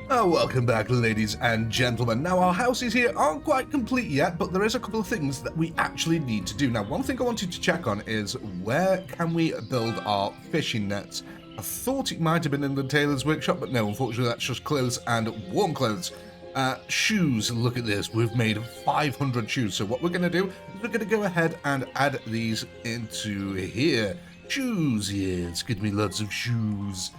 Welcome back, ladies and gentlemen. Now, our houses here aren't quite complete yet, but there is a couple of things that we actually need to do. Now, one thing I wanted to check on is where can we build our fishing nets? I thought it might have been in the tailor's workshop, but no, unfortunately, that's just clothes and warm clothes. Shoes, look at this. We've made 500 shoes. So what we're going to do is we're going to go ahead and add these into here. Shoes, yes, give me lots of shoes.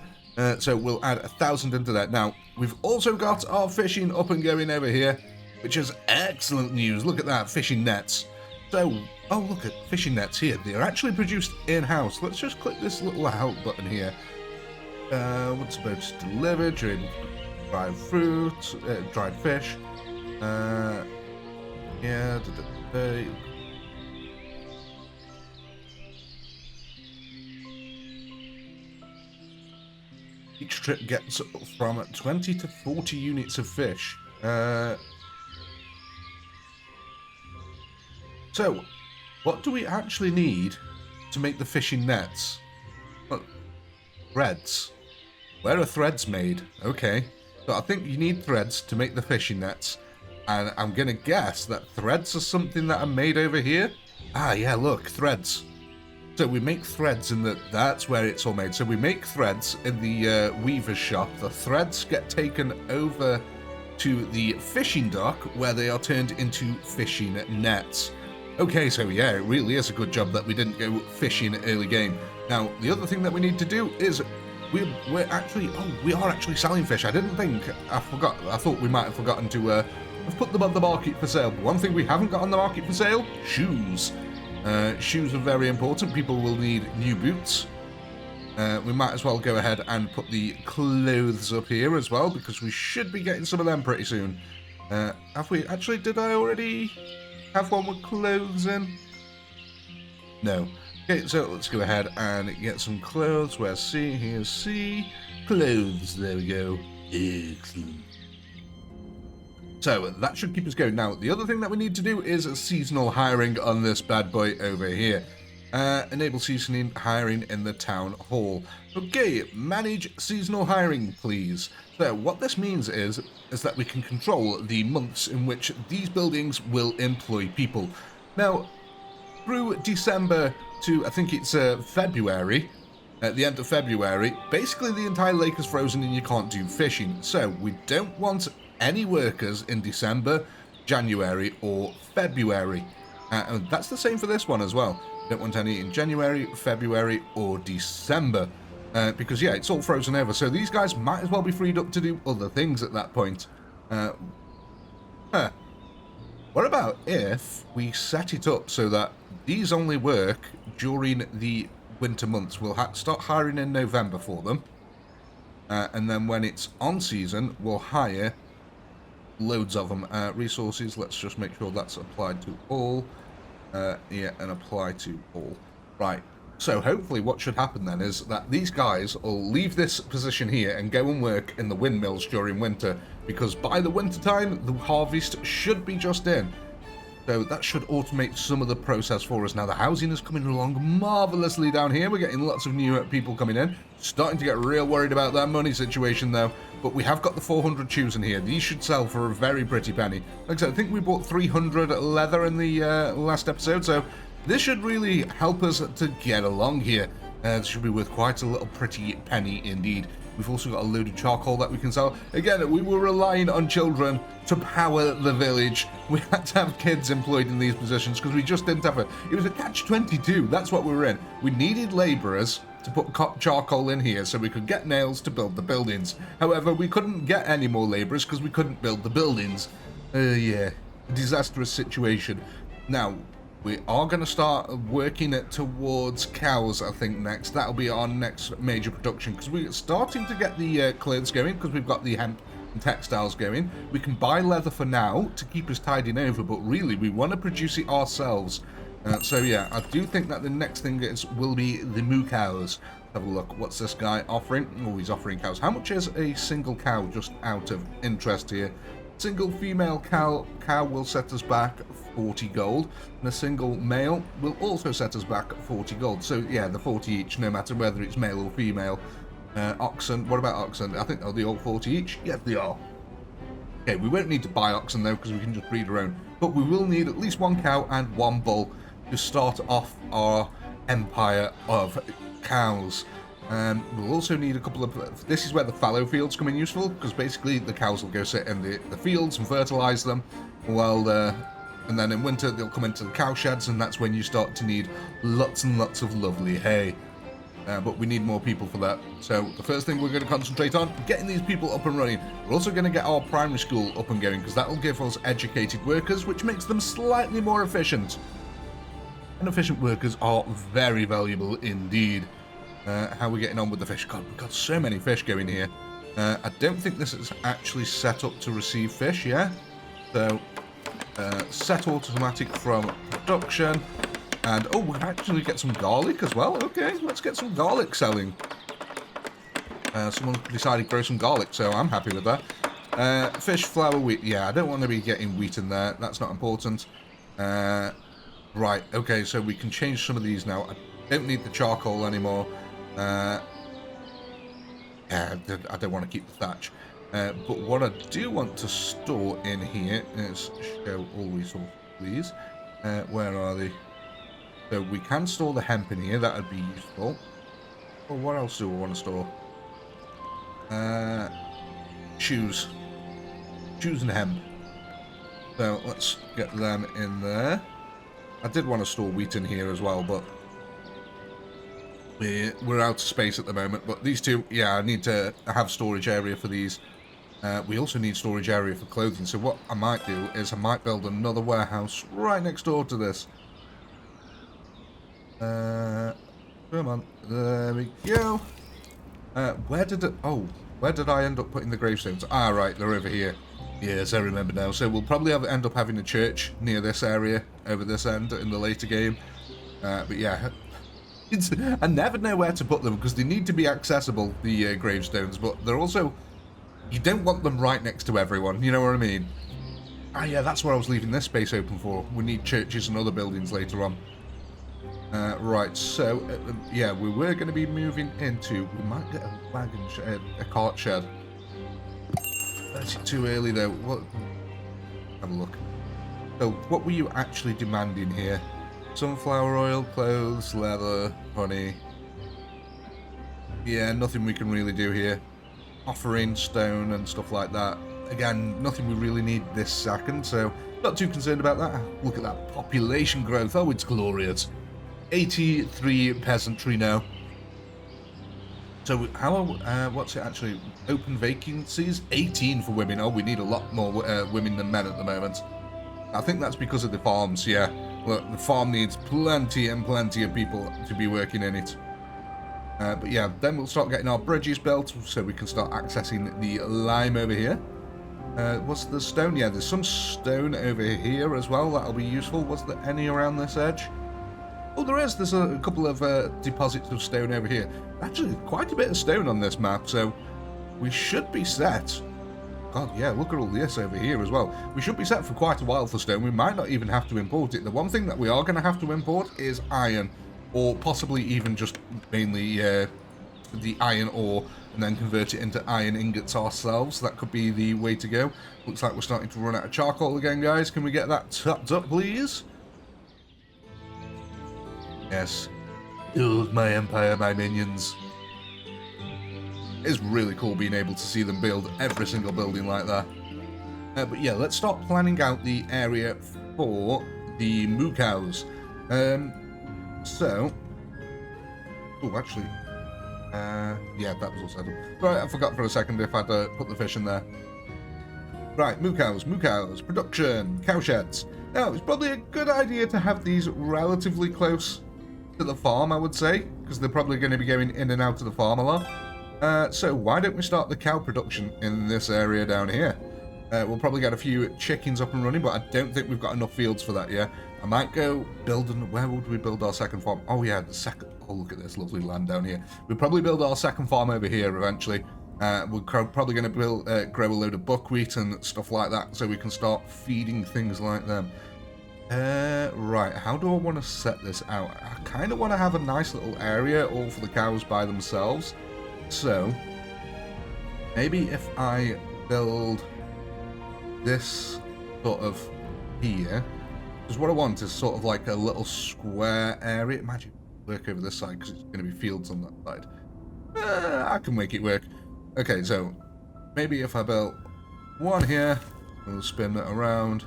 So we'll add 1,000 into that. Now, we've also got our fishing up and going over here, which is excellent news. Look at that, fishing nets. So, oh, look at fishing nets here. They're actually produced in-house. Let's just click this little help button here. What's about to deliver? Dried fruit, dried fish. Yeah, each trip gets from 20 to 40 units of fish. So, what do we actually need to make the fishing nets? Oh, threads. Where are threads made? Okay. So I think you need threads to make the fishing nets. And I'm going to guess that threads are something that are made over here. Ah, yeah, look, threads. So we make threads in the... That's where it's all made. So we make threads in the weaver's shop. The threads get taken over to the fishing dock where they are turned into fishing nets. Okay, so yeah, it really is a good job that we didn't go fishing early game. Now, the other thing that we need to do is... we are actually selling fish. I didn't think... I forgot. I thought we might have forgotten to have put them on the market for sale. But one thing we haven't got on the market for sale, shoes. Shoes are very important. People will need new boots. We might as well go ahead and put the clothes up here as well, because we should be getting some of them pretty soon. Have we? Actually, did I already have one with clothes in? No. Okay, so let's go ahead and get some clothes. Where's C? Here's C. Clothes. There we go. Excellent. So that should keep us going. Now, the other thing that we need to do is seasonal hiring on this bad boy over here. Enable seasonal hiring in the town hall. Okay, manage seasonal hiring, please. So what this means is that we can control the months in which these buildings will employ people. Now, through December to, I think it's February, at the end of February, basically the entire lake is frozen and you can't do fishing. So we don't want any workers in December, January, or February. And that's the same for this one as well. Don't want any in January, February, or December. Because, yeah, it's all frozen over. So these guys might as well be freed up to do other things at that point. What about if we set it up so that these only work during the winter months? We'll start hiring in November for them. And then when it's on season, we'll hire loads of them. Resources, let's just make sure that's applied to all. Yeah, and apply to all. Right, so hopefully what should happen then is that these guys will leave this position here and go and work in the windmills during winter, because by the winter time, the harvest should be just in. So that should automate some of the process for us. Now, the housing is coming along marvelously down here. We're getting lots of new people coming in. Starting to get real worried about that money situation, though. But we have got the 400 shoes in here. These should sell for a very pretty penny. Like I said, I think we bought 300 leather in the last episode. So this should really help us to get along here. This should be worth quite a little pretty penny indeed. We've also got a load of charcoal that we can sell. Again, we were relying on children to power the village. We had to have kids employed in these positions because we just didn't have it. It was a catch-22. That's what we were in. We needed labourers to put charcoal in here so we could get nails to build the buildings. However, we couldn't get any more labourers because we couldn't build the buildings. Yeah, disastrous situation. Now, we are going to start working it towards cows, I think, next. That'll be our next major production, because we're starting to get the clothes going, because we've got the hemp and textiles going. We can buy leather for now to keep us tiding over, but really, we want to produce it ourselves. So, yeah, I do think that the next thing will be the moo cows. Have a look. What's this guy offering? Oh, he's offering cows. How much is a single cow, just out of interest here? Single female cow will set us back 40 gold, and a single male will also set us back 40 gold. So yeah, the 40 each, no matter whether it's male or female. Oxen, what about oxen? I think they're all 40 each. Yes, they are. Okay, we won't need to buy oxen though, because we can just breed our own. But we will need at least 1 cow and 1 bull to start off our empire of cows. We'll also need a couple of... This is where the fallow fields come in useful, because basically the cows will go sit in the fields and fertilise them, while and then in winter they'll come into the cow sheds, and that's when you start to need lots and lots of lovely hay. But we need more people for that. So the first thing we're going to concentrate on, getting these people up and running. We're also going to get our primary school up and going, because that will give us educated workers, which makes them slightly more efficient. And efficient workers are very valuable indeed. How are we getting on with the fish? God, we've got so many fish going here. I don't think this is actually set up to receive fish, yeah? So, set automatic from production. And, oh, we'll actually get some garlic as well. Okay, let's get some garlic selling. Someone decided to grow some garlic, so I'm happy with that. Fish, flour, wheat. Yeah, I don't want to be getting wheat in there. That's not important. Right, okay, so we can change some of these now. I don't need the charcoal anymore. Yeah, I don't want to keep the thatch. But what I do want to store in here is show all resources, please. Where are they? So we can store the hemp in here. That would be useful. Well, what else do I want to store? Shoes. Shoes and hemp. So let's get them in there. I did want to store wheat in here as well, but we're out of space at the moment. But these two, yeah, I need to have storage area for these. We also need storage area for clothing. So what I might do is I might build another warehouse right next door to this. Come on, there we go. Where did I end up putting the gravestones? Ah, right, they're over here. Yes, I remember now. So we'll probably end up having a church near this area, over this end, in the later game. But yeah, I never know where to put them, because they need to be accessible, the gravestones, but they're also... You don't want them right next to everyone, you know what I mean? Ah, yeah, that's where I was leaving this space open for. We need churches and other buildings later on. Right, so, yeah, we were going to be moving into... We might get a wagon shed, a cart shed. That's too early, though. What? Have a look. So, what were you actually demanding here? Sunflower oil, clothes, leather, honey. Yeah, nothing we can really do here. Offering, stone, and stuff like that. Again, nothing we really need this second, so not too concerned about that. Look at that population growth. Oh, it's glorious. 83 peasantry now. So how what's it actually? Open vacancies? 18 for women. Oh, we need a lot more women than men at the moment. I think that's because of the farms, yeah. Look, the farm needs plenty and plenty of people to be working in it. But yeah, then we'll start getting our bridges built so we can start accessing the lime over here. What's the stone? Yeah, there's some stone over here as well. That'll be useful. Was there any around this edge? Oh, there is. There's a couple of deposits of stone over here. Actually, quite a bit of stone on this map, so we should be set. God, yeah, look at all this over here as well. We should be set for quite a while for stone. We might not even have to import it. The one thing that we are going to have to import is iron, or possibly even just mainly the iron ore, and then convert it into iron ingots ourselves. That could be the way to go. Looks like we're starting to run out of charcoal again, guys. Can we get that topped up, please? Yes. Build my empire, my minions. It's really cool being able to see them build every single building like that. But yeah, let's start planning out the area for the moo cows. So... Oh, actually... yeah, that was all settled. Right, I forgot for a second if I'd put the fish in there. Right, moo cows, production, cow sheds. Now, it's probably a good idea to have these relatively close to the farm, I would say, because they're probably going to be going in and out of the farm a lot. So why don't we start the cow production in this area down here? We'll probably get a few chickens up and running, but I don't think we've got enough fields for that yet. I might go build where would we build our second farm? Oh yeah, the second... Oh, look at this lovely land down here. We'll probably build our second farm over here eventually. We're probably going to grow a load of buckwheat and stuff like that, so we can start feeding things like them. Right, how do I want to set this out? I kind of want to have a nice little area all for the cows by themselves. So, maybe if I build this sort of here, because what I want is sort of like a little square area. Imagine work over this side because it's going to be fields on that side. I can make it work. Okay, so maybe if I build one here, we'll spin it around.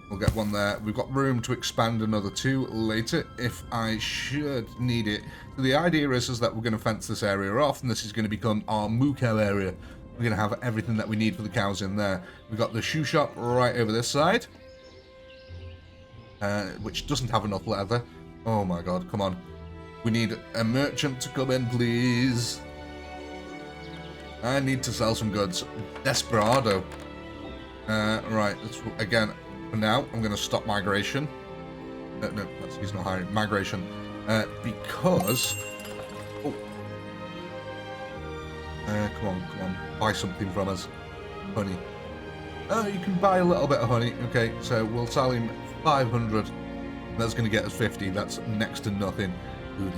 We'll get one there. We've got room to expand another 2 later if I should need it. So the idea is that we're going to fence this area off, and this is going to become our moo cow area. We're going to have everything that we need for the cows in there. We've got the shoe shop right over this side, which doesn't have enough leather. Oh my god, come on. We need a merchant to come in, please. I need to sell some goods. Desperado. Right, again, for now, I'm going to stop migration. No, he's not hiring. Migration. Because... Oh. Come on. Buy something from us. Honey. Oh, you can buy a little bit of honey. Okay, so we'll sell him 500. That's going to get us 50. That's next to nothing. Oh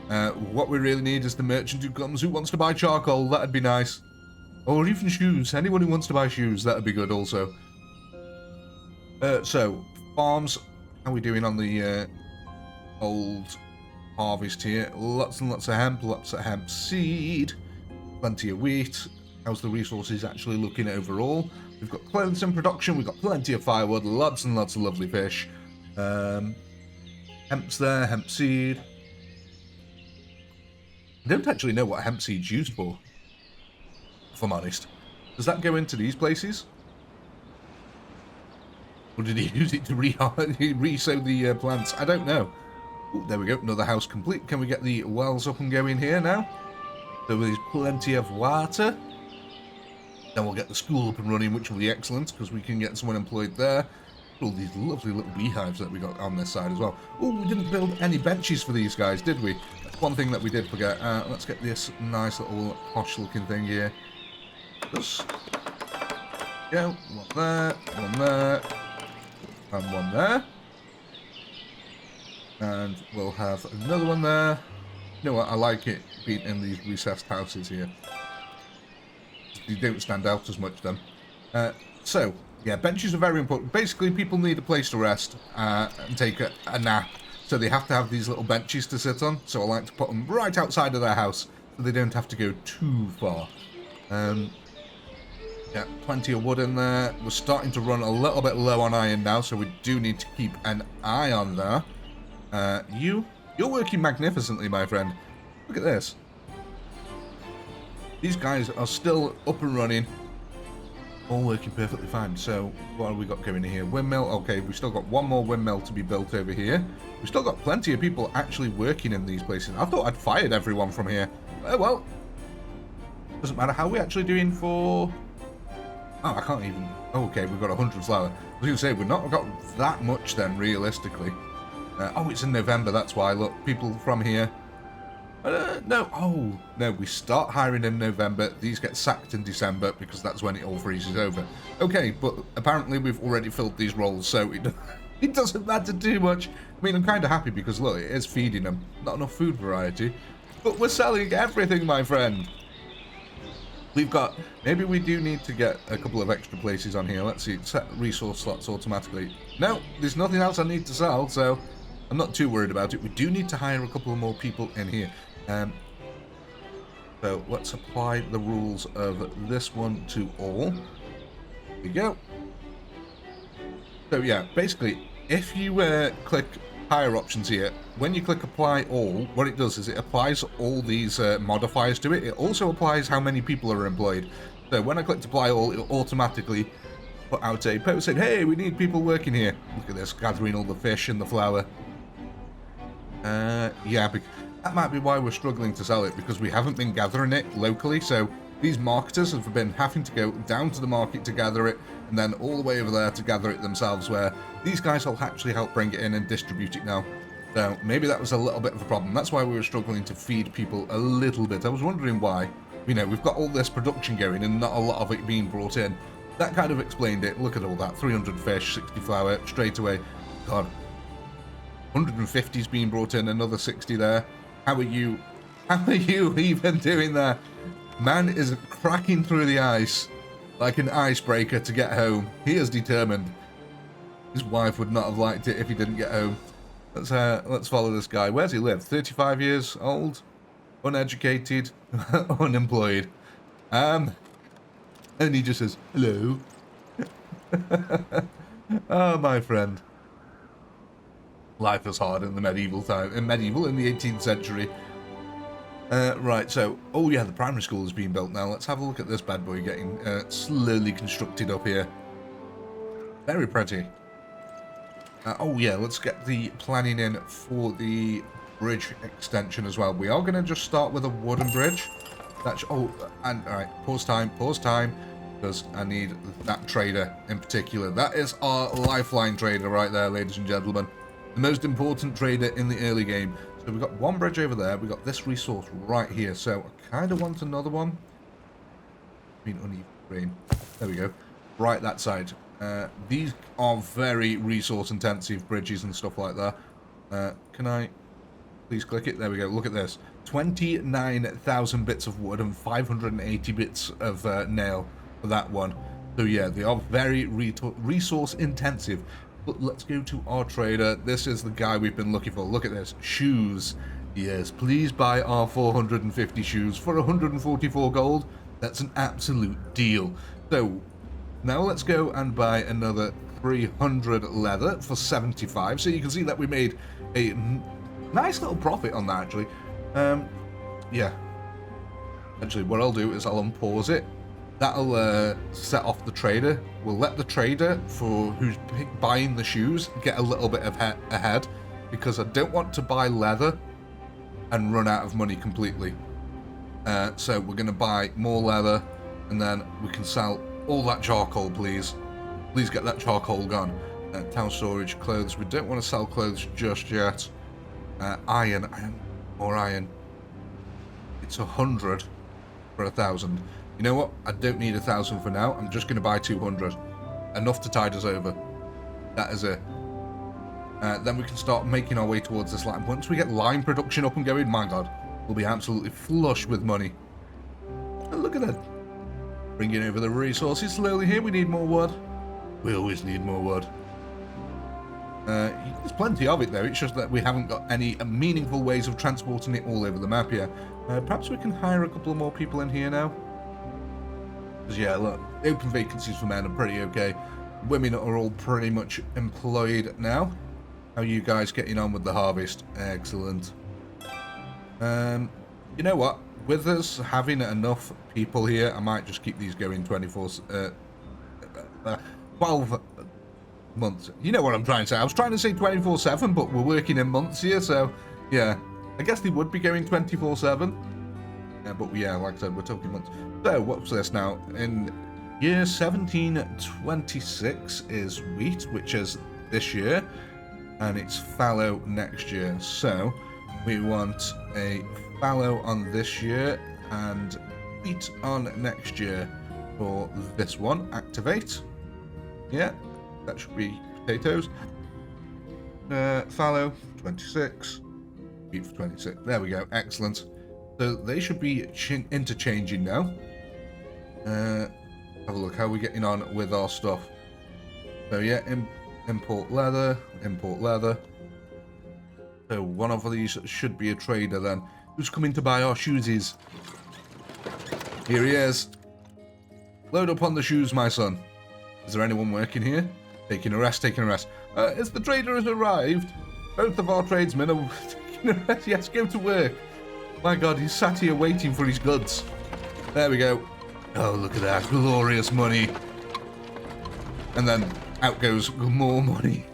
dear. What we really need is the merchant who comes who wants to buy charcoal. That'd be nice. Or even shoes. Anyone who wants to buy shoes, that'd be good also. So, farms. How are we doing on the old harvest here? Lots and lots of hemp seed. Plenty of wheat. How's the resources actually looking overall? We've got plenty of production. We've got plenty of firewood. Lots and lots of lovely fish. Hemp's there. Hemp seed. I don't actually know what hemp seed's used for, if I'm honest. Does that go into these places? Or did he use it to re-sow the plants? I don't know. Ooh, there we go. Another house complete. Can we get the wells up and going here now? So there's plenty of water. Then we'll get the school up and running, which will be excellent, because we can get someone employed there. All these lovely little beehives that we got on this side as well. Oh, we didn't build any benches for these guys, did we? That's one thing that we did forget. Let's get this nice little posh-looking thing here. Just go. One there, and one there. And we'll have another one there. You know what? I like it being in these recessed houses here. They don't stand out as much then. So, yeah, benches are very important. Basically, people need a place to rest and take a nap. So they have to have these little benches to sit on. So I like to put them right outside of their house so they don't have to go too far. Yeah, plenty of wood in there. We're starting to run a little bit low on iron now, so we do need to keep an eye on there. You're working magnificently, my friend. Look at this. These guys are still up and running. All working perfectly fine. So, what have we got going in here? Windmill. Okay, we've still got one more windmill to be built over here. We've still got plenty of people actually working in these places. I thought I'd fired everyone from here. Oh, well. Doesn't matter. How are we actually doing for... Oh, I can't even... Oh, okay, we've got 100 flour. I was going to say, we've not got that much then, realistically. Oh, it's in November, that's why. Look, people from here... no. Oh, no, we start hiring in November. These get sacked in December because that's when it all freezes over. Okay, but apparently we've already filled these roles, so it doesn't matter too much. I mean, I'm kind of happy because, look, it is feeding them. Not enough food variety. But we're selling everything, my friend. We've got... Maybe we do need to get a couple of extra places on here. Let's see. Set resource slots automatically. No, there's nothing else I need to sell, so I'm not too worried about it. We do need to hire a couple of more people in here. So let's apply the rules of this one to all. There we go. So yeah, basically, if you click higher options here, when you click apply all, what it does is it applies all these modifiers to it. It also applies how many people are employed. So when I click apply all, it'll automatically put out a post saying, hey, we need people working here. Look at this, gathering all the fish and the flour. Yeah, that might be why we're struggling to sell it, because we haven't been gathering it locally. So these marketers have been having to go down to the market to gather it, and then all the way over there to gather it themselves, where these guys will actually help bring it in and distribute it now. So maybe that was a little bit of a problem. That's why we were struggling to feed people a little bit. I was wondering why. You know, we've got all this production going and not a lot of it being brought in. That kind of explained it. Look at all that. 300 fish, 60 flour, straight away. God. 150's being brought in, another 60 there. How are you How are you even doing that? Man is cracking through the ice like an icebreaker to get home. He is determined. His wife would not have liked it if he didn't get home. Let's follow this guy. Where's he live? 35 years old, uneducated, unemployed. And he just says, hello. Oh, my friend. Life was hard in the medieval time, in the 18th century. Right, so, oh yeah, the primary school is being built now. Let's have a look at this bad boy getting slowly constructed up here. Very pretty. Oh yeah, let's get the planning in for the bridge extension as well. We are going to just start with a wooden bridge. That's, oh, and alright, pause time, because I need that trader in particular. That is our lifeline trader right there, ladies and gentlemen. The most important trader in the early game. So we've got one bridge over there. We've got this resource right here. So I kind of want another one. Uneven green. There we go. Right that side. These are very resource intensive bridges and stuff like that. Can I please click it? There we go. Look at this. 29,000 bits of wood and 580 bits of nail for that one. So yeah, they are very resource intensive. But let's go to our trader. This is the guy we've been looking for. Look at this. Shoes. Yes, please buy our 450 shoes for 144 gold. That's an absolute deal. So now let's go and buy another 300 leather for 75. So you can see that we made a nice little profit on that, actually. Yeah. Actually, what I'll do is I'll unpause it. That'll set off the trader. We'll let the trader, for who's buying the shoes, get a little bit of ahead, because I don't want to buy leather and run out of money completely. So we're going to buy more leather, and then we can sell all that charcoal, please. Please get that charcoal gone. Town storage, clothes. We don't want to sell clothes just yet. Iron, more iron. It's 100 for 1,000. You know what? I don't need 1,000 for now. I'm just going to buy 200. Enough to tide us over. That is it. Then we can start making our way towards this line. Once we get lime production up and going, my god, we'll be absolutely flush with money. And look at that. Bringing over the resources slowly here. We need more wood. We always need more wood. There's plenty of it though. It's just that we haven't got any meaningful ways of transporting it all over the map here. Perhaps we can hire a couple of more people in here now. Because yeah, look, open vacancies for men are pretty okay. Women are all pretty much employed now. How are you guys getting on with the harvest? Excellent. You know what? With us having enough people here, I might just keep these going 12 months. You know what I'm trying to say. I was trying to say 24/7, but we're working in months here, so yeah. I guess they would be going 24/7. Yeah, but yeah, like I said, we're talking months. So, what's this now? In year 1726 is wheat, which is this year, and it's fallow next year. So, we want a fallow on this year and wheat on next year for this one. Activate. Yeah, that should be potatoes. Fallow, 26. Wheat for 26. There we go. Excellent. So they should be interchanging now. Have a look. How are we getting on with our stuff? So yeah, import leather, import leather. So one of these should be a trader then. Who's coming to buy our shoesies? Here he is. Load up on the shoes, my son. Is there anyone working here? Taking a rest, taking a rest. As the trader has arrived, both of our tradesmen are taking a rest. Yes, go to work. My god, he's sat here waiting for his goods. There we go. Oh, look at that. Glorious money. And then out goes more money.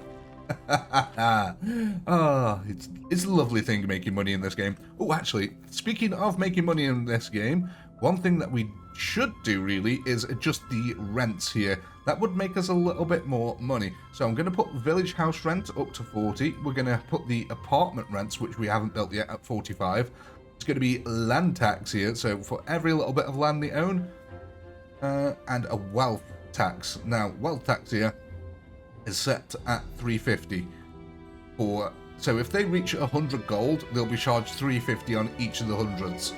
Oh, it's a lovely thing making money in this game. Oh, actually, speaking of making money in this game, one thing that we should do really is adjust the rents here. That would make us a little bit more money. So I'm going to put village house rent up to 40. We're going to put the apartment rents, which we haven't built yet, at 45. It's going to be land tax here. So for every little bit of land they own, and a wealth tax. Now, wealth tax here is set at 350 for So if they reach 100 gold, they'll be charged 350 on each of the hundreds.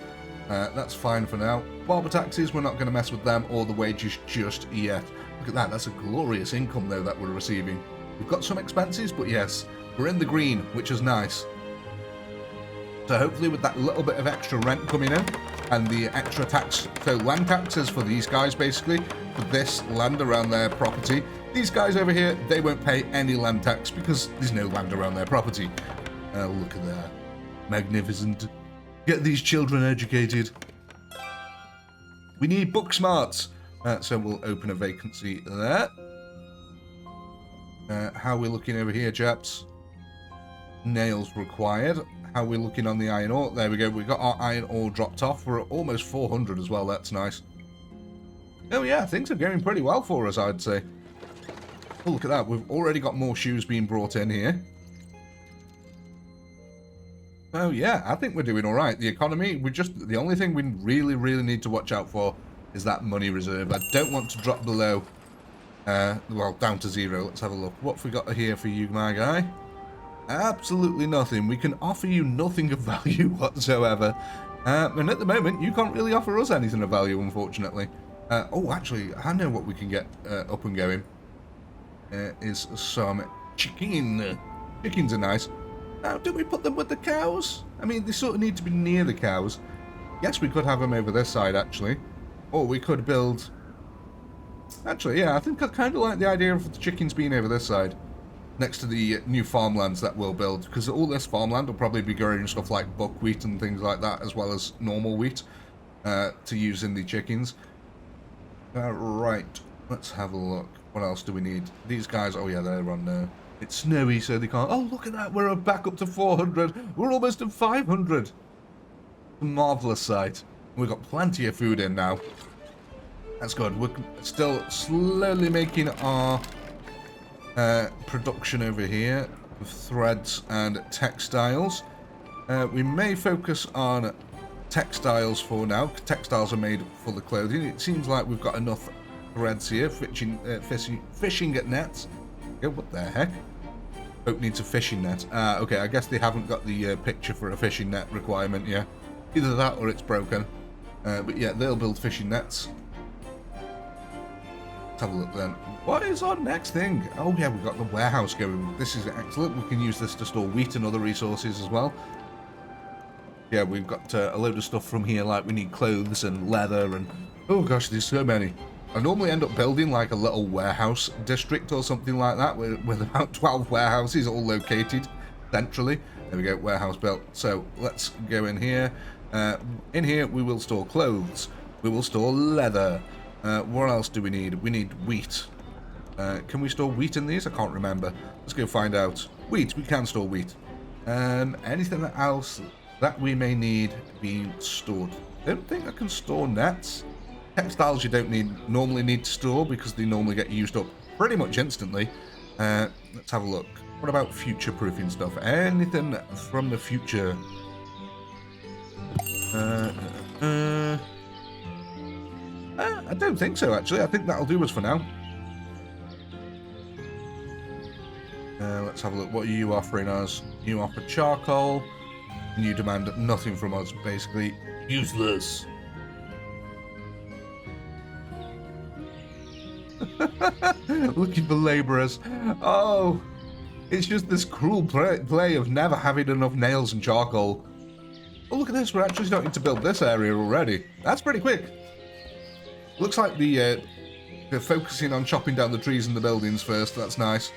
That's fine for now. Barber taxes, we're not going to mess with them or the wages just yet. Look at that, that's a glorious income though that we're receiving. We've got some expenses, but yes, we're in the green, which is nice. So hopefully with that little bit of extra rent coming in, and the extra tax, so land taxes for these guys basically, for this land around their property. These guys over here, they won't pay any land tax because there's no land around their property. Look at that. Magnificent. Get these children educated. We need book smarts. So we'll open a vacancy there. How are we looking over here, chaps? Nails required. How are we looking on the iron ore? There we go. We got our iron ore dropped off. We're at almost 400 as well. That's nice. Oh yeah, things are going pretty well for us, I'd say. Oh, look at that. We've already got more shoes being brought in here. Oh yeah, I think we're doing all right. The economy, the only thing we really need to watch out for is that money reserve. I don't want to drop below, well, down to 0. Let's have a look. What have we got here for you, my guy? Absolutely nothing. We can offer you nothing of value whatsoever. And at the moment, you can't really offer us anything of value, unfortunately. Oh, actually, I know what we can get up and going. Is some chicken. Chickens are nice. Now, do we put them with the cows? I mean, they sort of need to be near the cows. Yes, we could have them over this side, actually. Or we could build... Actually, yeah, I think I kind of like the idea of the chickens being over this side. Next to the new farmlands that we'll build. Because all this farmland will probably be growing stuff like buckwheat and things like that, as well as normal wheat to use in the chickens. Right, let's have a look. What else do we need? These guys, oh yeah, they're on there. It's snowy, so they can't... Oh, look at that, we're back up to 400. We're almost at 500. Marvellous sight. We've got plenty of food in now. That's good. We're still slowly making our production over here of threads and textiles. We may focus on textiles for now. Textiles are made for the clothing. It seems like we've got enough threads here, fishing at nets. Oh, what the heck? Hope needs a fishing net. Okay, I guess they haven't got the picture for a fishing net requirement yet. Either that or it's broken. But yeah, they'll build fishing nets. Let's have a look then. What is our next thing? Oh yeah, we've got the warehouse going. This is excellent. We can use this to store wheat and other resources as well. Yeah, we've got a load of stuff from here, like we need clothes and leather and... Oh gosh, there's so many. I normally end up building like a little warehouse district or something like that with about 12 warehouses all located centrally. There we go, warehouse built. So let's go in here. In here we will store clothes. We will store leather. What else do we need? We need wheat. Can we store wheat in these? I can't remember. Let's go find out. Wheat, we can store wheat. Anything else that we may need being stored? I don't think I can store nets. Textiles you don't normally need to store because they normally get used up pretty much instantly. Let's have a look. What about future-proofing stuff? Anything from the future? I don't think so, actually. I think that'll do us for now. Let's have a look. What are you offering us? You offer charcoal, and you demand nothing from us. Basically, useless. Looking for labourers. Oh, it's just this cruel play of never having enough nails and charcoal. Oh, look at this. We're actually starting to build this area already. That's pretty quick. Looks like they're focusing on chopping down the trees and the buildings first. That's nice.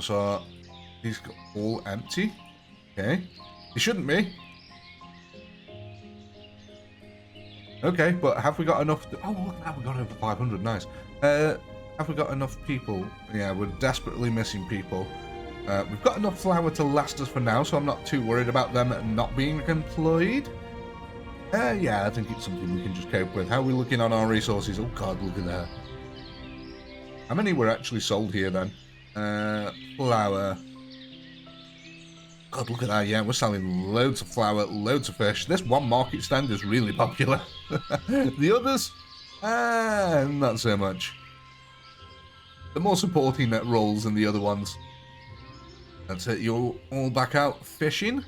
So these all empty. Okay. They shouldn't be. Okay, but have we got enough... Oh, look at that, we got over 500, nice. Have we got enough people? Yeah, we're desperately missing people. We've got enough flour to last us for now, so I'm not too worried about them not being employed. Yeah, I think it's something we can just cope with. How are we looking on our resources? Oh god, look at that. How many were actually sold here then? Flour. God, look at that. Yeah, we're selling loads of flour, loads of fish. This one market stand is really popular. The others, not so much. the more supporting roles than the other ones. That's it, you're all back out fishing.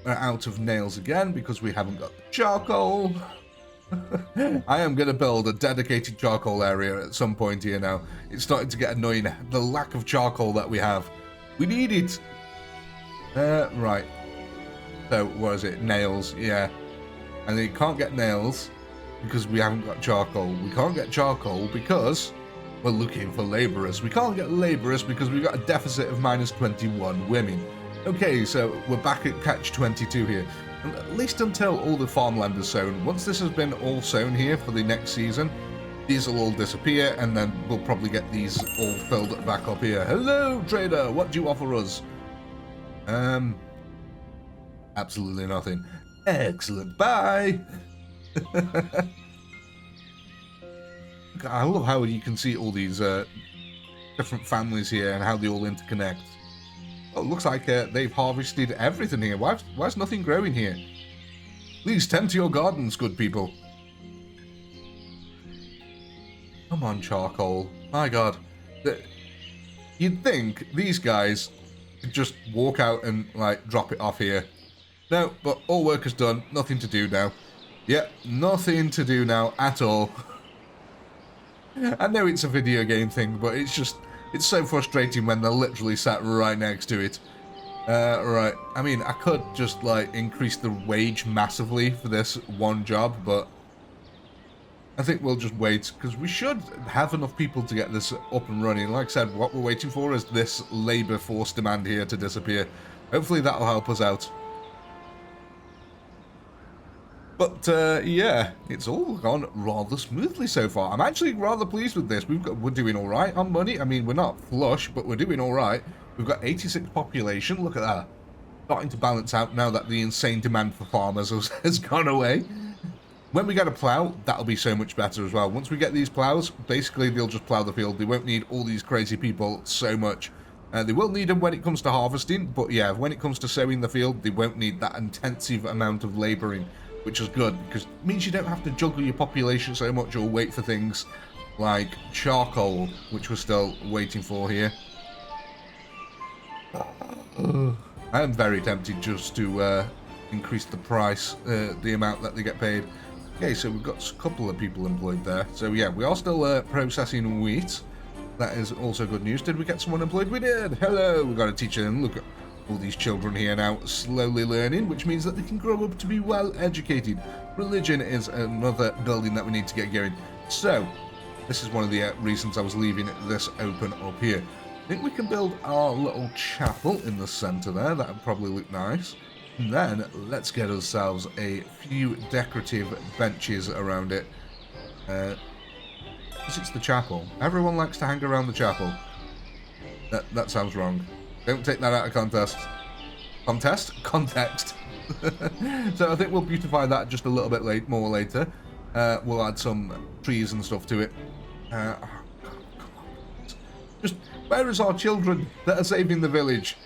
We're out of nails again because we haven't got the charcoal. I am going to build a dedicated charcoal area at some point here now. It's starting to get annoying, the lack of charcoal that we have. We need it. Right. So, what is it? Nails, yeah. And you can't get nails because we haven't got charcoal. We can't get charcoal because we're looking for labourers. We can't get labourers because we've got a deficit of minus 21 women. Okay, so we're back at catch 22 here. And at least until all the farmland is sown. Once this has been all sown here for the next season, these will all disappear, and then we'll probably get these all filled back up here. Hello, trader. What do you offer us? Absolutely nothing. Excellent. Bye. I love how you can see all these different families here and how they all interconnect. Oh, it looks like they've harvested everything here. Why's nothing growing here? Please tend to your gardens, good people. Come on, charcoal. My God. You'd think these guys could just walk out and, like, drop it off here. No, but all work is done. Nothing to do now. Yep, nothing to do now at all. I know it's a video game thing, but it's so frustrating when they're literally sat right next to it. Right, I mean, I could just, like, increase the wage massively for this one job, but I think we'll just wait, because we should have enough people to get this up and running. Like I said, what we're waiting for is this labour force demand here to disappear. Hopefully that'll help us out. But, yeah, it's all gone rather smoothly so far. I'm actually rather pleased with this. We're doing all right on money. I mean, we're not flush, but we're doing all right. We've got 86 population. Look at that. Starting to balance out now that the insane demand for farmers has gone away. When we get a plough, that'll be so much better as well. Once we get these ploughs, basically they'll just plough the field. They won't need all these crazy people so much. They will need them when it comes to harvesting, but yeah, when it comes to sowing the field, they won't need that intensive amount of labouring. Which is good, because it means you don't have to juggle your population so much or wait for things like charcoal, which we're still waiting for here. I am very tempted just to increase the price, the amount that they get paid. Okay, so we've got a couple of people employed there. So yeah, we are still processing wheat. That is also good news. Did we get someone employed? We did! Hello! We got a teacher, and look at all these children here now slowly learning, which means that they can grow up to be well educated. Religion is another building that we need to get going. So, this is one of the reasons I was leaving this open up here. I think we can build our little chapel in the center there. That would probably look nice. And then, let's get ourselves a few decorative benches around it. Because it's the chapel. Everyone likes to hang around the chapel. That sounds wrong. Don't take that out of context. Context. So I think we'll beautify that just a little bit more later. We'll add some trees and stuff to it. Oh, come on. Just, where is our children that are saving the village?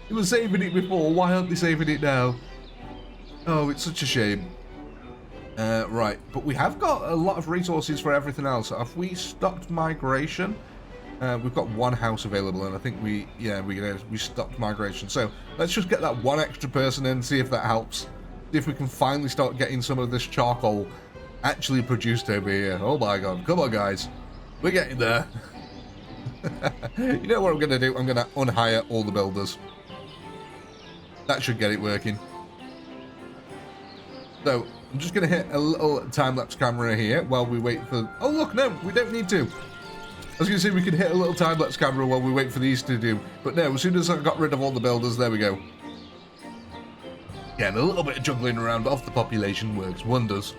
They were saving it before, why aren't they saving it now? Oh, it's such a shame. Right, but we have got a lot of resources for everything else. Have we stopped migration? We've got one house available, and I think we stopped migration. So let's just get that one extra person in, see if that helps. See if we can finally start getting some of this charcoal actually produced over here. Oh my God, come on guys, we're getting there. You know what I'm going to do? I'm going to unhire all the builders. That should get it working. So I'm just going to hit a little time-lapse camera here while we wait for... Oh look, no, we don't need to. I was going to say we could hit a little time-lapse camera while we wait for these to do. But no, as soon as I got rid of all the builders, there we go. Yeah, and a little bit of juggling around off the population works wonders.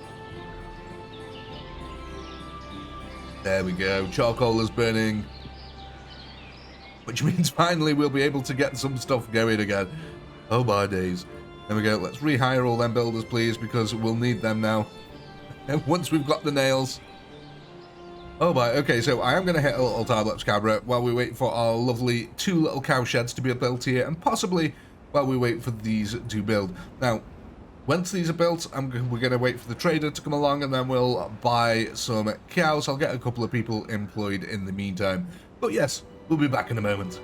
There we go. Charcoal is burning. Which means finally we'll be able to get some stuff going again. Oh my days. There we go. Let's rehire all them builders, please, because we'll need them now. And once we've got the nails... Oh my, okay, so I am going to hit a little time-lapse camera while we wait for our lovely 2 little cow sheds to be built here, and possibly while we wait for these to build. Now, Once these are built, we're going to wait for the trader to come along, and then we'll buy some cows. I'll get a couple of people employed in the meantime. But yes, we'll be back in a moment.